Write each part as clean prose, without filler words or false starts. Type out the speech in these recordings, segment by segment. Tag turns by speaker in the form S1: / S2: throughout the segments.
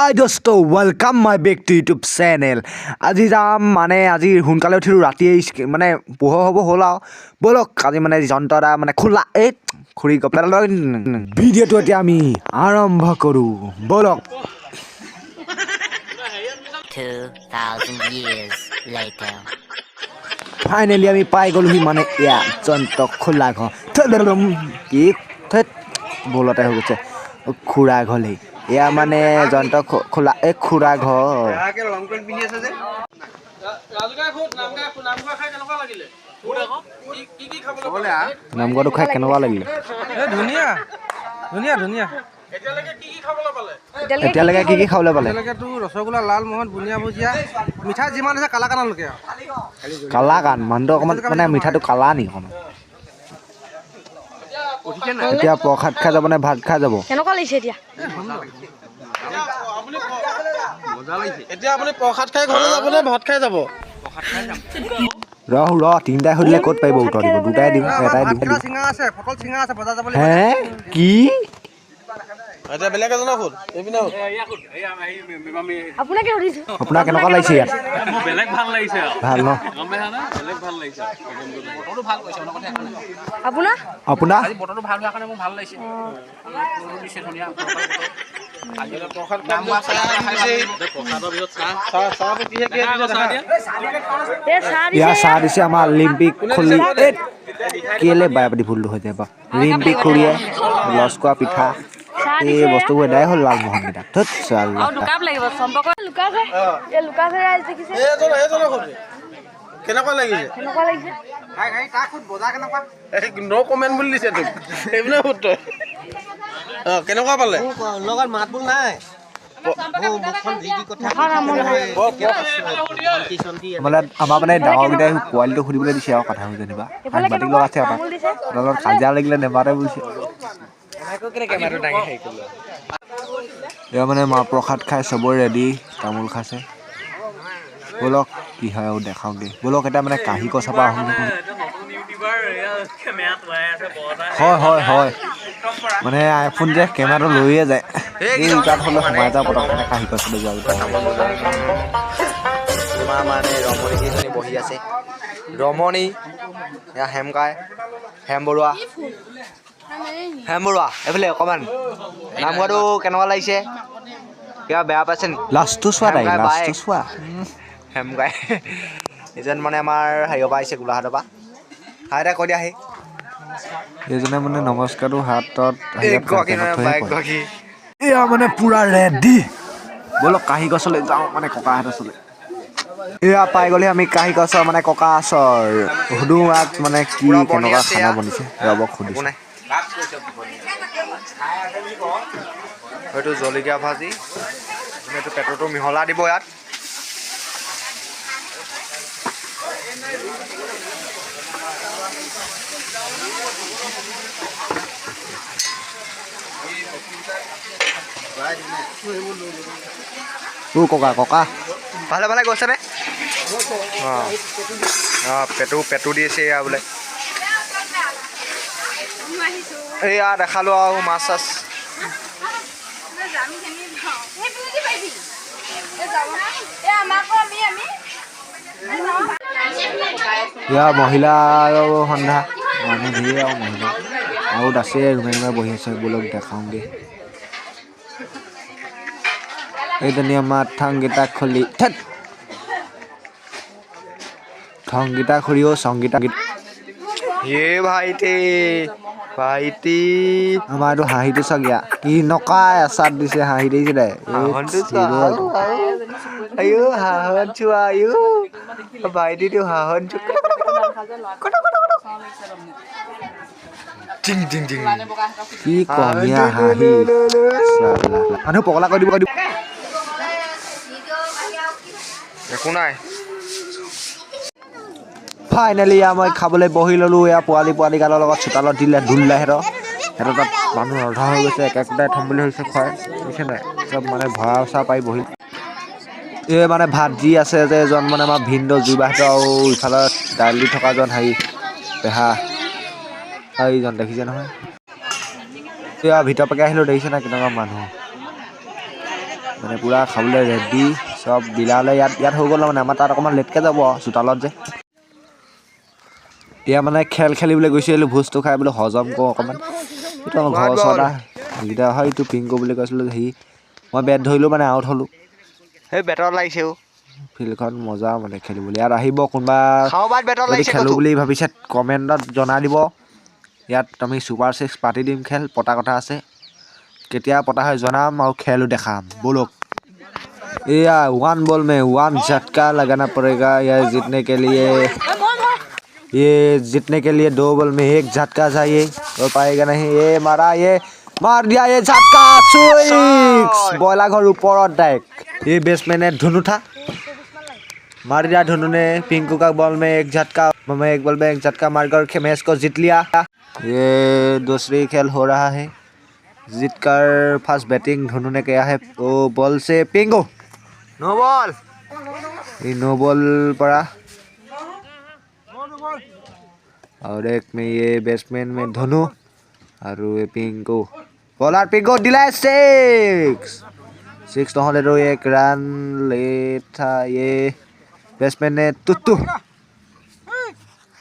S1: হাই দোস্ত welcome my back to YouTube channel. আজি যাম মানে আজি সোনকালে উঠিলোঁ, ৰাতি মানে পোহৰ হ'ব হ'ল আৰু ব'লক আজি মানে যন্ত্ৰ এটা মানে খোলা এই খুৰি গপেলাই ভিডিঅ'টো এতিয়া আমি আৰম্ভ কৰোঁ ব'লক।
S2: 2000 years later.
S1: ফাইনেলি আমি পাই গ'লোহি মানে এয়া যন্ত্ৰ খোলা ঘৰ। কি থেত ভুলতে হৈ গৈছে খুৰা ঘৰলেই এয়া মানে যন্ত্ৰ খোলা এই খুৰা ঘৰ। নামঘৰটো খাই কেনেকুৱা লাগিলে?
S3: ধুনীয়া ধুনীয়া ধুনীয়া।
S1: এতিয়ালৈকে কি কি খাবলৈ পালে?
S3: এতিয়ালৈকেতো ৰসগোল্লা, লালমোহন, বুনিয়া ভুজিয়া, মিঠাই যিমান আছে কালাকানলৈকে আৰু
S1: কালাকান মানুহটো অকণমান মানে মিঠাটো কালা নি অকণমান। এতিয়া প্ৰসাদ খাই যাব নে ভাত খাই যাব?
S4: কেনেকুৱা লাগিছে এতিয়া?
S3: এতিয়া আপুনি প্ৰসাদ খাই ঘৰলৈ যাব নে ভাত খাই যাব?
S1: ৰ তিনিটাই সুধিলে ক'ত পাৰিব উত্তৰ দিব? দুটাই দিম এটাই দিম।
S3: চিঙা আছে, পটল চিঙা আছে, বজাৰ যাব
S1: হে কি?
S3: এতিয়া বেলেগ এজনক সোধ, এইপিনে সোধ।
S4: আপোনাকে সুধিছো।
S1: আপোনাৰ কেনেকুৱা লাগিছে ইয়াত?
S5: বেলেগ ভাল লাগিছে আৰু
S1: ভাল ন?
S5: গম পাইছা নে? বেলেগ ভাল লাগিছে বতৰটো ভাল কৰিছে অন্য কথা একো নাই।
S4: আপোনাৰ
S1: আপোনাৰ
S5: আজি বতৰটো ভাল হোৱাৰ কাৰণে মোৰ ভাল লাগিছে। দিছে ধুনীয়া প্ৰসাদৰ পিছত
S3: চাহটো কিহে কিহে দিছে দেখা?
S4: এই চাহ
S1: ইয়াৰ
S4: দিছে।
S1: চাহ দিছে আমাৰ লিম্পিক খুলি কেলে বাই পাতি ভুলটো হৈ যায় বাৰু। লিম্পিক খুৰীয়ে লস্কৰা পিঠা
S4: চাহ
S1: এই
S4: দিছে।
S1: বস্তুবোৰ এদাই হ'ল লালমোহনকেইটা ধুত চাল।
S4: আৰু দুকাপ লাগিব সম্পৰ্ক লুকাছে। এই লুকাছে ৰাইজ দেখিছে।
S3: এইজনক সোধ। কেনেকুৱা লাগিছে?
S4: কেনেকুৱা লাগিছে?
S3: ন' কমেণ্ট বুলি দিছে তোক, এইপিনে সোধ তই। কেনেকুৱা পালে?
S6: লগত মাত বোল নাই।
S1: মানে আমাৰ মানে ডাঙৰকেইটাই পোৱালিটো সুধিবলৈ দিছে আৰু কথাবোৰ যেনিবা
S4: এইফালে
S1: সাংবাদিক
S4: কেনেকুৱা?
S1: লগ আছে আৰু
S4: তামোল দিছে।
S1: তাৰ লগত কাজিয়া লাগিলে নেমাতে বুজিছে। এয়া মানে মাহ প্ৰসাদ খাই চবৰে ৰেডি, তামোল খাইছে। ব'লক কি হয় আৰু দেখাওঁগে ব'লক। এটা মানে কাঁহী কচাৰ পৰা আহোঁ। হয় হয় হয় মানে আইফোন যে কেমেৰাটো লৈয়ে যায়। এই তাত হ'লে সোমাই যাওঁ পটককৈ কাঁহী কচালৈ যোৱা
S6: তোমাৰ মানে ৰমণী কেইজনী বহি আছে। ৰমণী এয়া হেম বৰুৱা এইফালে অকণমান নামঘৰটো কেনেকুৱা লাগিছে? কিবা বেয়া পাইছে নি?
S1: লাষ্টটো চোৱা তাই লাষ্টটো চোৱা।
S6: হেম গাই এজন মানে আমাৰ হেৰিৰ পৰা আহিছে, গোলাঘাটৰ পৰা। হাই এটা কৈ দিয়া আহি
S1: এইজনে মানে নমস্কাৰটো হাতত
S6: এগৰাকী নহয় বাইকগৰাকী।
S1: এয়া মানে পুৰা ৰেডি। ব'লক কাঁহী গছলৈ যাওঁ মানে ককাহঁতৰ ওচৰলৈ। এয়া পাই গ'লে আমি কাঁহী গছৰ মানে ককা ওচৰ সুধো ইয়াত মানে কি
S6: পুৰা বনি
S1: কেনেকুৱা
S6: আছে
S1: খানা
S6: ইয়াত।
S1: বনিছে ৰ'বক
S6: একো
S1: সুধিছোঁ।
S6: নাই। হয়তো জলকীয়া ভাজি, এইটো পেটৰটো মিহলা দিব ইয়াত।
S1: ককা
S6: ভালে ভালে গৈছেনে? পেটু দি আছে এয়া বোলে। এয়া দেখালোঁ আৰু মাছ চাছ।
S1: এয়া মহিলা আৰু সন্ধ্যা মানুহ ধেৰ আৰু মহিলা আৰু আছে ৰুমে বহি আছে। ব'লক দেখাওঁগৈ। এইজনী আমাৰ ঠংগীতা খুলি ঠেত সংগীতা খুৰীও সংগীতা
S6: য়ে ভাইটি
S1: আমাৰ এইটো হাঁহিটো চাগিয়া কি নকাই এচাত দিছে হাঁহি দিছে দে
S6: হাঁহনটো চোৱা আয়ো হাঁহন চোৱা আয়ো ভাইটিটো হাঁহন চোৱা।
S1: কি কমীয়া হাঁহি মানুহ পগলা কৰি দিব
S6: একো নাই।
S1: ফাইনেলি মই খাবলৈ বহি ল'লোঁ। এয়া পোৱালি গালৰ লগত চোতালত দিলে ধুলিলে সিহঁতৰ তাত মানুহ অধা হৈ গৈছে। একোটাই থ'ম বুলি ভাবিছে খুৱাই বুজিছে নাই। চব মানে ভৰা চৰা পাৰি বহি এই মানে ভাত দি আছে যে এজন মানে আমাৰ ভিনদেউ জুইবাহঁতৰ আৰু ইফালে দাইল দি থকাজন হেৰি পেহা এইজন দেখিছে নহয়। এয়া ভিতৰ পাকে আহিলোঁ দেখিছে নাই কেনেকুৱা মানুহ। মানে পুৰা খাবলৈ ৰেডি চব বিলালে ইয়াত হৈ গ'ল মানে আমাৰ তাত অকণমান লেটকৈ যাব চোতালত যে এতিয়া মানে খেল খেলিবলৈ গৈছিলোঁ ভোজটো খাই বোলো হজম কৰোঁ অকণমান এইটো আমাৰ ঘৰৰ ওচৰত এইকেইটা হয় এইটো পিংকু বুলি কৈছিলোঁ সি মই বেট ধৰিলোঁ মানে আউট হ'লোঁ
S6: সেই বেটত লাগিছে
S1: ফিল্ডখন মজা মানে খেলিবলৈ ইয়াত আহিব কোনোবা
S6: বেটত
S1: যদি খেলোঁ বুলি ভাবিছে কমেণ্টত জনাই দিব ইয়াত আমি ছুপাৰ 6 পাতি দিম খেল পতা কথা আছে কেতিয়া পতা হয় জনাম আৰু খেলো দেখাম বলক या 1 बॉल में 1 झटका लगाना पड़ेगा या जीतने के लिए ये जीतने के लिए 2 बॉल में 1 झटका चाहिए और पाएगा नहीं ये मारा ये मार दिया ये झटका सिक्स बॉला घर ऊपर डायरेक्ट ये बैट्समैन है धुनु था मार दिया धुनु ने पिंकू का बॉल में 1 झटका मैं 1 बॉल में 1 झटका मारकर मैच को जीत लिया ये दूसरी खेल हो रहा है जीतकर फर्स्ट बैटिंग धोनू ने किया है वो बॉल से पिंगो
S6: नो बॉल
S1: ये नो बॉल पड़ा और एक में ये बैट्समैन में धोनू और ये पिंगो बॉलर पिंगो दिला 6 নহলে तो एक रन लेट था ये बैट्समैन ने तुत्तू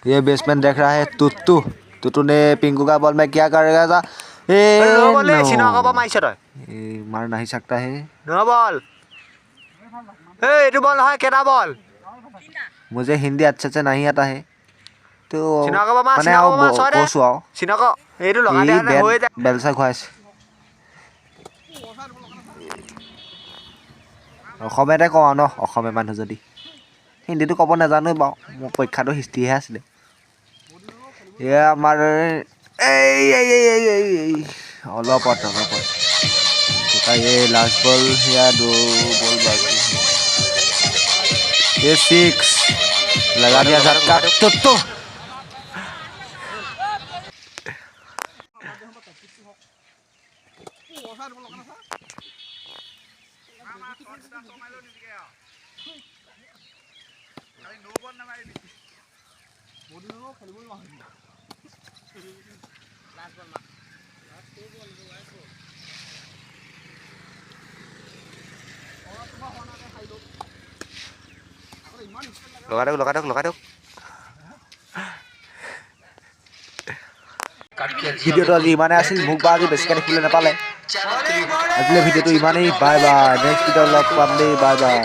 S1: ये बैट्समैन देख रहा है तुत्तू ने पिंगू का बॉल में क्या करेगा था मार नहीं सकता है
S6: नो बॉल बॉल है केटा बॉल
S1: मुझे हिंदी अच्छे से नहीं आता है तो
S6: মানে
S1: কৈছো আৰু
S6: এইটো লগাই দিয়া নাই হৈ যায়
S1: বেলচা খুৱাইছে অসমীয়াতে কওঁ ন অসমীয়া মানুহ যদি হিন্দীটো ক'ব নাজানো বাৰু মোৰ পৰীক্ষাটো হিষ্ট্ৰীহে আছিলে এয়া আমাৰ অলপ ये लास्ट बॉल या 2 बॉल बाकी ये 6 लगा दिया झटका तो লগাই দিয়ক ভিডিঅ'টো আজি ইমানে আছিল মোক বা আজি বেছিকৈ দেখিবলৈ নাপালে আজিলৈ ভিডিঅ'টো ইমানেই বাই বাই নেক্সট ভিডিঅ'ত লগ পাম দেই বাই বাই